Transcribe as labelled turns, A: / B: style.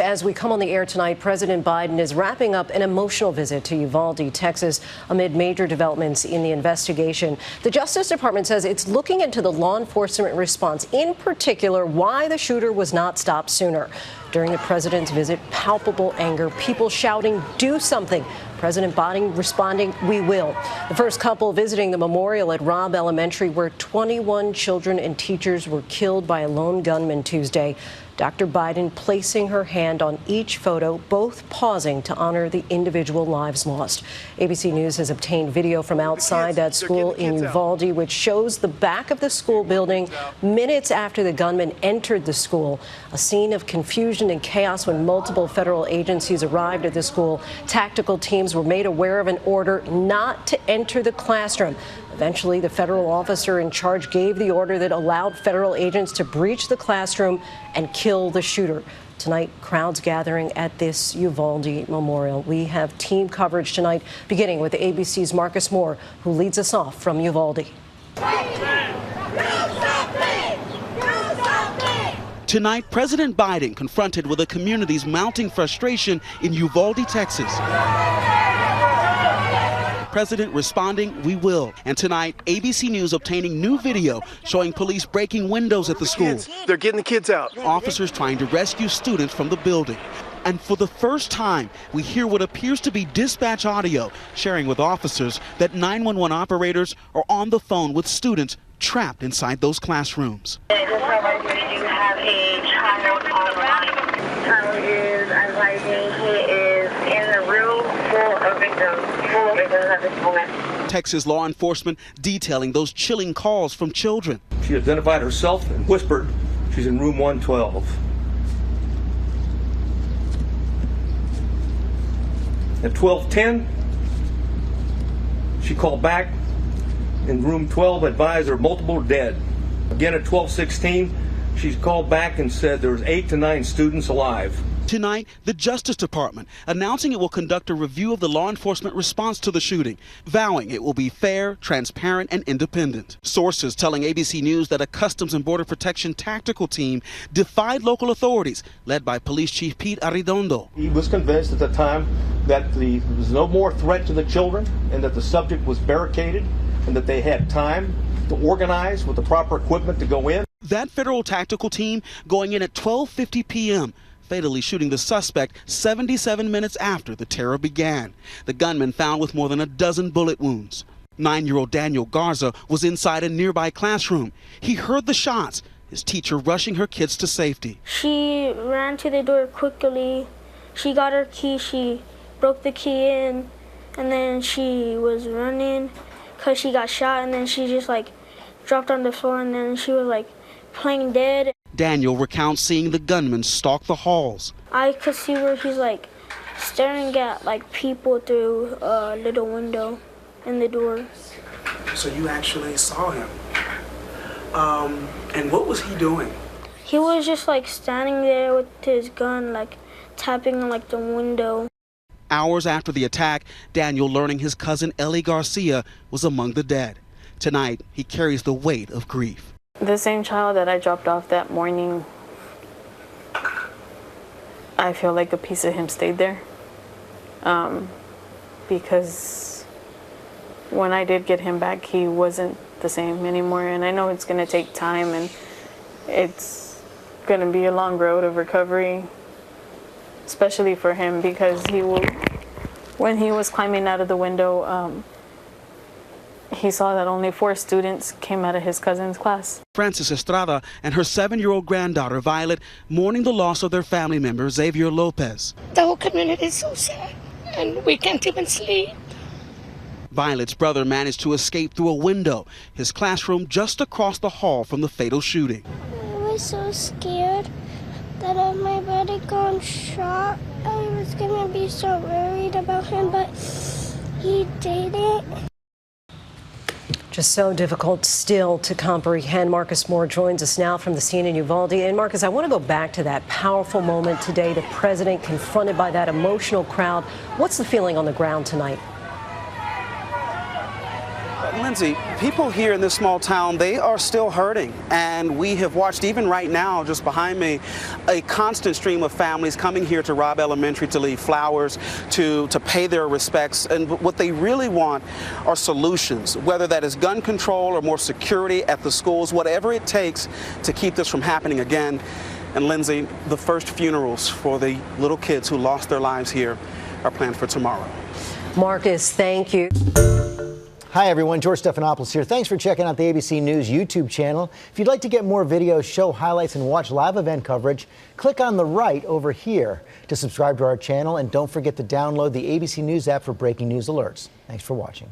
A: As we come on the air tonight, President Biden is wrapping up an emotional visit to Uvalde, Texas, amid major developments in the investigation. The Justice Department says it's looking into the law enforcement response, in particular, why the shooter was not stopped sooner. During the president's visit, palpable anger, people shouting, "Do something." President Biden responding, "We will." The first couple visiting the memorial at Robb Elementary, where 21 children and teachers were killed by a lone gunman Tuesday. Dr. Biden placing her hand on each photo, both pausing to honor the individual lives lost. ABC News has obtained video from outside that school in Uvalde, which shows the back of the school building minutes after the gunman entered the school. A scene of confusion and chaos when multiple federal agencies arrived at the school. Tactical teams were made aware of an order not to enter the classroom. Eventually, the federal officer in charge gave the order that allowed federal agents to breach the classroom and kill the shooter. Tonight, crowds gathering at this Uvalde memorial. We have team coverage tonight, beginning with ABC's Marcus Moore, who leads us off from Uvalde.
B: Tonight, President Biden confronted with the community's mounting frustration in Uvalde, Texas. President responding, "We will." And tonight, ABC News obtaining new video showing police breaking windows at the school.
C: They're getting the kids out.
B: Officers trying to rescue students from the building. And for the first time, we hear what appears to be dispatch audio sharing with officers that 911 operators are on the phone with students trapped inside those classrooms.
D: You have a child online. Child is advising he is in the room full of victims at this moment.
B: Texas law enforcement detailing those chilling calls from children.
E: She identified herself and whispered she's in room 112. At 12:10, she called back in room 12, advised there were multiple dead. Again at 12:16, she called back and said there was 8 to 9 students alive.
B: Tonight, the Justice Department announcing it will conduct a review of the law enforcement response to the shooting, vowing it will be fair, transparent, and independent. Sources telling ABC News that a Customs and Border Protection tactical team defied local authorities, led by Police Chief Pete Arredondo.
E: He was convinced at the time that there was no more threat to the children and that the subject was barricaded and that they had time to organize with the proper equipment to go in.
B: That federal tactical team going in at 12:50 p.m., fatally shooting the suspect 77 minutes after the terror began. The gunman found with more than a dozen bullet wounds. 9-year-old Daniel Garza was inside a nearby classroom. He heard the shots, his teacher rushing her kids to safety.
F: She ran to the door quickly. She got her key, she broke the key in, and then she was running because she got shot, and then she just dropped on the floor, and then she was playing dead.
B: Daniel recounts seeing the gunman stalk the halls.
F: I could see where he's staring at people through a little window in the door.
G: So you actually saw him. And what was he doing?
F: He was just standing there with his gun, tapping on the window.
B: Hours after the attack, Daniel learning his cousin Ellie Garcia was among the dead. Tonight, he carries the weight of grief.
H: The same child that I dropped off that morning, I feel like a piece of him stayed there. Because when I did get him back, he wasn't the same anymore. And I know it's going to take time and it's going to be a long road of recovery, especially for him, because when he was climbing out of the window, he saw that only 4 students came out of his cousin's class.
B: Frances Estrada and her 7-year-old granddaughter, Violet, mourning the loss of their family member, Xavier Lopez.
I: The whole community is so sad, and we can't even sleep.
B: Violet's brother managed to escape through a window, his classroom just across the hall from the fatal shooting.
I: I was so scared that if my brother got shot, I was going to be so worried about him, but he didn't.
A: Just so difficult still to comprehend. Marcus Moore joins us now from the scene in Uvalde. And Marcus, I want to go back to that powerful moment today, the president confronted by that emotional crowd. What's the feeling on the ground tonight?
B: Lindsay, people here in this small town, they are still hurting. And we have watched, even right now, just behind me, a constant stream of families coming here to Robb Elementary to leave flowers, to pay their respects. And what they really want are solutions, whether that is gun control or more security at the schools, whatever it takes to keep this from happening again. And Lindsay, the first funerals for the little kids who lost their lives here are planned for tomorrow.
A: Marcus, thank you.
C: Hi, everyone. George Stephanopoulos here. Thanks for checking out the ABC News YouTube channel. If you'd like to get more videos, show highlights, and watch live event coverage, click on the right over here to subscribe to our channel. And don't forget to download the ABC News app for breaking news alerts. Thanks for watching.